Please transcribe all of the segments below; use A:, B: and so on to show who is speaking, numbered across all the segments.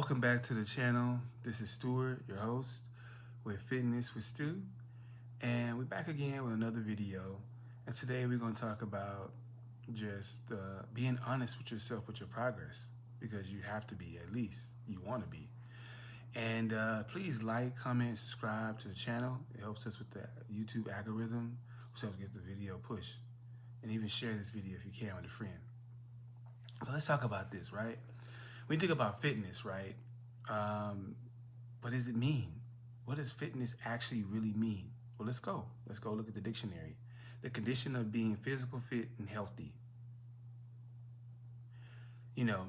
A: Welcome back to the channel. This is Stuart, your host with Fitness with Stu, and we're back again with another video. And today we're going to talk about just being honest with yourself with your progress, because you have to be, at least you want to be. And please like, comment, subscribe to the channel. It helps us with the YouTube algorithm, which helps get the video pushed. And even share this video if you can with a friend. So let's talk about this, right? When you think about fitness, right? What does it mean? What does fitness actually really mean? Well, let's go. Let's go look at the dictionary. The condition of being physical, fit, and healthy. You know,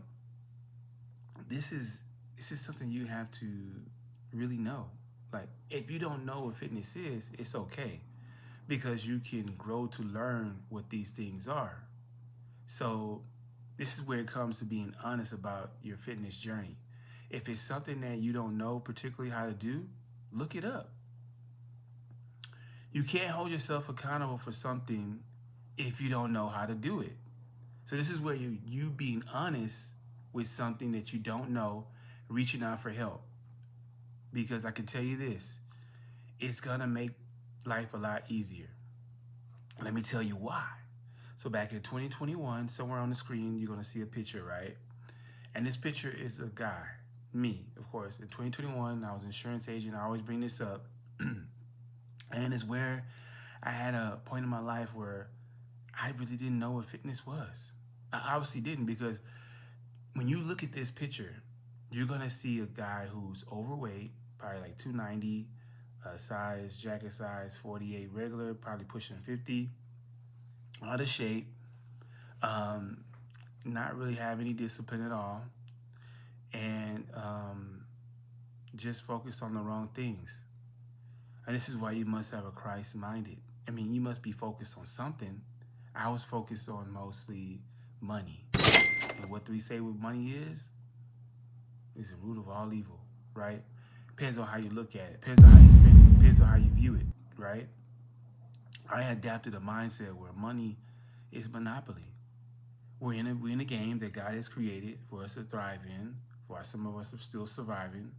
A: this is something you have to really know. Like, if you don't know what fitness is, it's okay, because you can grow to learn what these things are. So this is where it comes to being honest about your fitness journey. If it's something that you don't know particularly how to do, look it up. You can't hold yourself accountable for something if you don't know how to do it. So this is where you being honest with something that you don't know, reaching out for help. Because I can tell you this, it's gonna make life a lot easier. Let me tell you why. So back in 2021, somewhere on the screen, you're gonna see a picture, right? And this picture is a guy, me, of course. In 2021, I was an insurance agent. I always bring this up. And it's where I had a point in my life where I really didn't know what fitness was. I obviously didn't, because when you look at this picture, you're gonna see a guy who's overweight, probably like 290, jacket size 48 regular, probably pushing 50. Out of shape, not really have any discipline at all, and just focus on the wrong things. And this is why you must have a Christ-minded. I mean, you must be focused on something. I was focused on mostly money. And what do we say what money is? It's the root of all evil, right? Depends on how you look at it. Depends on how you spend it. Depends on how you view it, right? I adapted a mindset where money is monopoly. We're in a game that God has created for us to thrive in. For some of us are still surviving.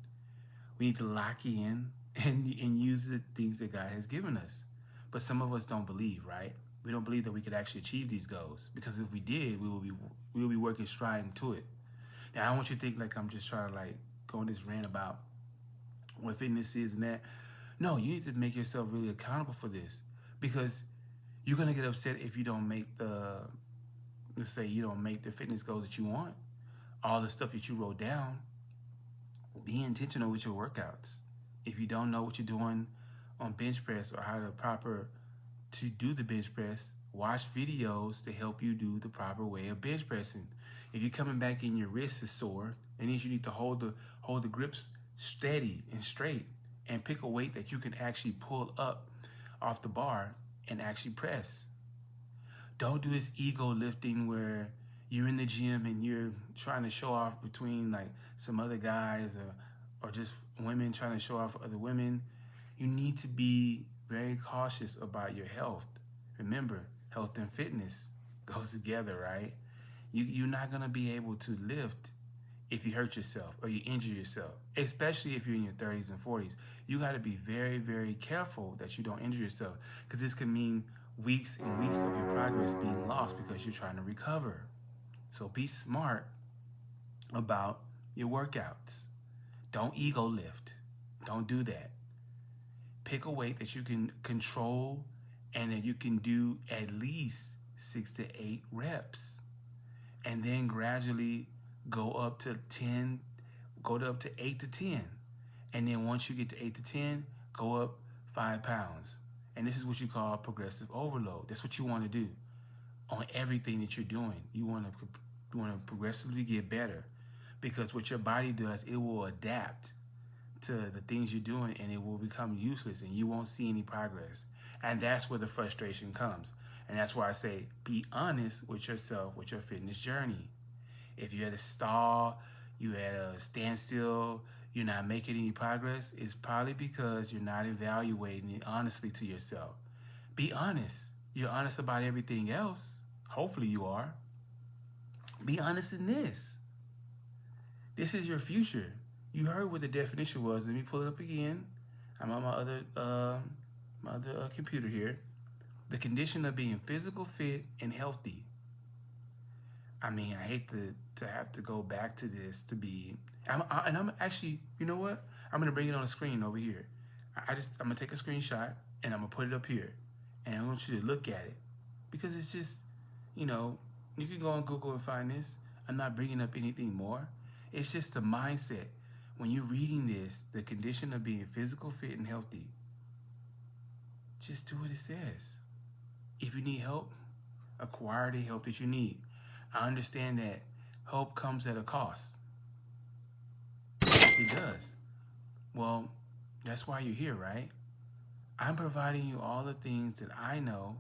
A: We need to lock in and use the things that God has given us. But some of us don't believe, right? We don't believe that we could actually achieve these goals, because if we did, we will be working striding to it. Now, I don't want you to think like I'm just trying to like go on this rant about what fitness is and that. No, you need to make yourself really accountable for this. Because you're gonna get upset if you don't make let's say you don't make the fitness goals that you want, all the stuff that you wrote down. Be intentional with your workouts. If you don't know what you're doing on bench press or how to do the bench press, watch videos to help you do the proper way of bench pressing. If you're coming back and your wrist is sore, it means you need to hold the grips steady and straight, and pick a weight that you can actually pull up off the bar and actually press. Don't do this ego lifting where you're in the gym and you're trying to show off between like some other guys or just women trying to show off other women. You need to be very cautious about your health. Remember, health and fitness goes together, right? You're not gonna be able to lift if you hurt yourself or you injure yourself, especially if you're in your 30s and 40s. You got to be very, very careful that you don't injure yourself, because this can mean weeks and weeks of your progress being lost because you're trying to recover. So be smart about your workouts. Don't ego lift. Don't do that. Pick a weight that you can control and that you can do at least 6 to 8 reps. And then gradually go up to 8 to 10. And then once you get to 8 to 10, go up 5 pounds. And this is what you call progressive overload. That's what you want to do on everything that you're doing. You want to progressively get better, because what your body does, it will adapt to the things you're doing, and it will become useless, and you won't see any progress. And that's where the frustration comes. And that's why I say, be honest with yourself, with your fitness journey. If you're at a stall, you're at a standstill, you're not making any progress, it's probably because you're not evaluating it honestly to yourself. Be honest. You're honest about everything else. Hopefully you are. Be honest in this. This is your future. You heard what the definition was. Let me pull it up again. I'm on my other computer here. The condition of being physical fit and healthy. I mean, I hate to have to go back to this to be. I'm actually, you know what? I'm gonna bring it on the screen over here. I'm gonna take a screenshot and I'm gonna put it up here, and I want you to look at it because it's just, you know, you can go on Google and find this. I'm not bringing up anything more. It's just the mindset. When you're reading this, the condition of being physical, fit, and healthy, just do what it says. If you need help, acquire the help that you need. I understand that help comes at a cost. It does. Well, that's why you're here, right? I'm providing you all the things that I know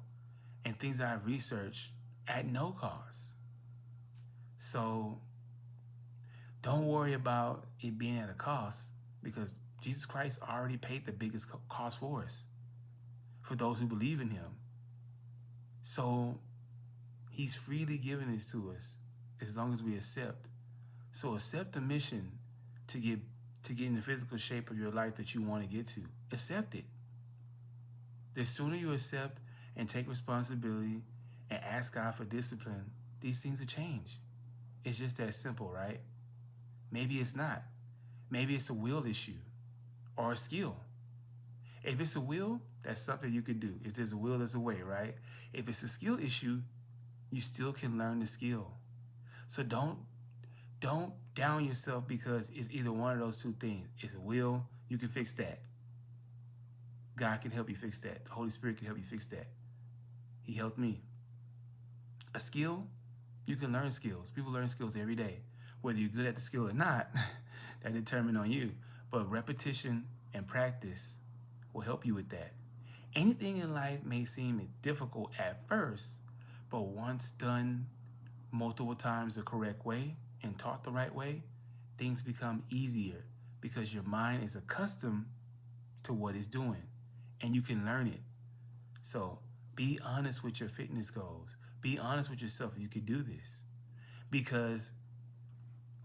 A: and things that I've researched at no cost. So don't worry about it being at a cost because Jesus Christ already paid the biggest cost for us, for those who believe in him. So he's freely giving this to us as long as we accept. So accept the mission to get in the physical shape of your life that you want to get to. Accept it. The sooner you accept and take responsibility and ask God for discipline, these things will change. It's just that simple, right? Maybe it's not. Maybe it's a will issue or a skill. If it's a will, that's something you could do. If there's a will, there's a way, right? If it's a skill issue, you still can learn the skill. So don't down yourself because it's either one of those two things. It's a will, you can fix that. God can help you fix that. The Holy Spirit can help you fix that. He helped me. A skill, you can learn skills. People learn skills every day. Whether you're good at the skill or not, that determines on you. But repetition and practice will help you with that. Anything in life may seem difficult at first, but once done multiple times the correct way and taught the right way, things become easier because your mind is accustomed to what it's doing and you can learn it. So be honest with your fitness goals. Be honest with yourself if you can do this. Because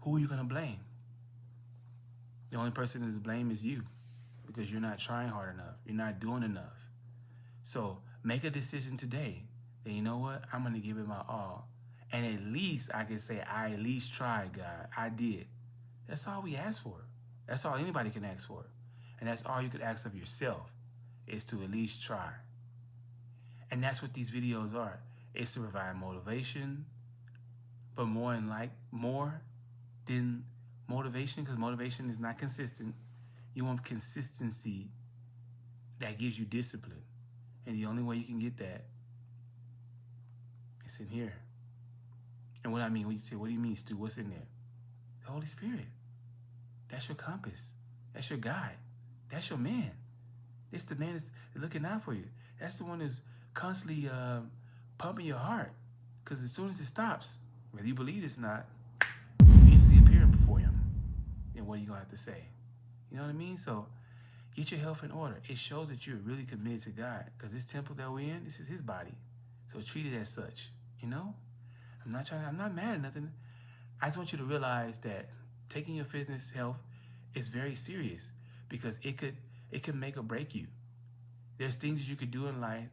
A: who are you going to blame? The only person to blame is you because you're not trying hard enough. You're not doing enough. So make a decision today that, you know what, I'm going to give it my all. And at least I can say, I at least tried, God. I did. That's all we ask for. That's all anybody can ask for. And that's all you could ask of yourself is to at least try. And that's what these videos are. It's to provide motivation, but more than motivation, because motivation is not consistent. You want consistency that gives you discipline. And the only way you can get that is in here. And what I mean, when you say, what do you mean, Stu? What's in there? The Holy Spirit. That's your compass. That's your guide. That's your man. It's the man that's looking out for you. That's the one that's constantly pumping your heart. Because as soon as it stops, whether you believe it's not, you instantly appear before him. Then what are you going to have to say? You know what I mean? So get your health in order. It shows that you're really committed to God. Because this temple that we're in, this is his body. So treat it as such. You know? I'm not mad at nothing. I just want you to realize that taking your fitness health is very serious because it can make or break you. There's things that you could do in life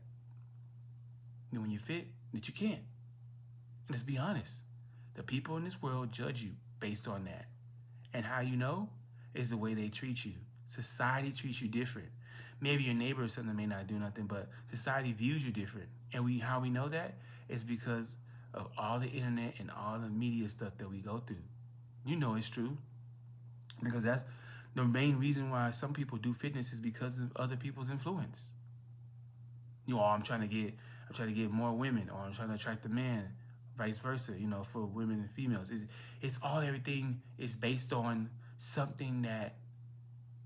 A: when you're fit that you can't. Let's be honest. The people in this world judge you based on that. And how you know is the way they treat you. Society treats you different. Maybe your neighbor or something may not do nothing, but society views you different. And how we know that is because of all the internet and all the media stuff that we go through. You know it's true. Because that's the main reason why some people do fitness is because of other people's influence. You know, I'm trying to get more women, or I'm trying to attract a man, vice versa, you know, for women and females. Everything is based on something that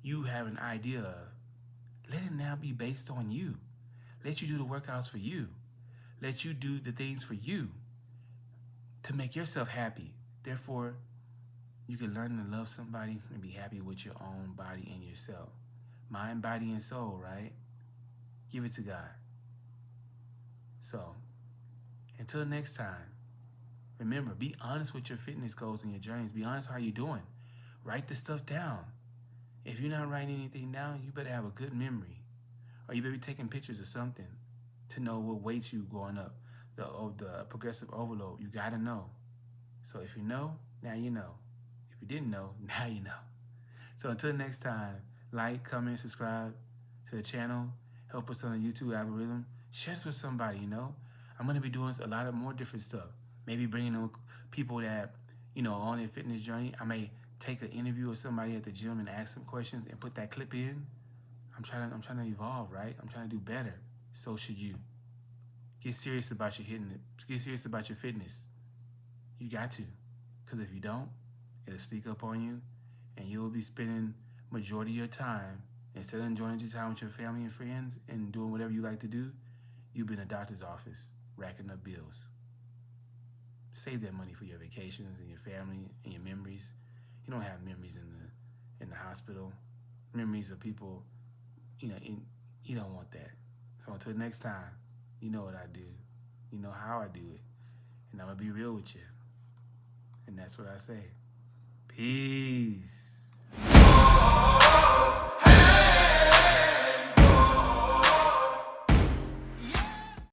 A: you have an idea of. Let it now be based on you. Let you do the workouts for you. Let you do the things for you to make yourself happy. Therefore, you can learn to love somebody and be happy with your own body and yourself. Mind, body, and soul, right? Give it to God. So, until next time, remember, be honest with your fitness goals and your journeys. Be honest how you're doing. Write the stuff down. If you're not writing anything down, you better have a good memory. Or you better be taking pictures of something to know what weight you going up. The progressive overload, you gotta know. So if you know, now you know. If you didn't know, now you know. So until next time, like, comment, subscribe to the channel. Help us on the YouTube algorithm. Share this with somebody, I'm going to be doing a lot of more different stuff. Maybe bringing on people that, on their fitness journey. I may take an interview with somebody at the gym and ask them questions and put that clip in. I'm trying to evolve, right? I'm trying to do better. So should you. Get serious about your Get serious about your fitness. You got to. Because if you don't, it'll sneak up on you, and you'll be spending majority of your time, instead of enjoying your time with your family and friends and doing whatever you like to do, you'll be in a doctor's office racking up bills. Save that money for your vacations and your family and your memories. You don't have memories in the hospital. Memories of people, you don't want that. So until next time, you know what I do. You know how I do it. And I'm going to be real with you. And that's what I say. Peace.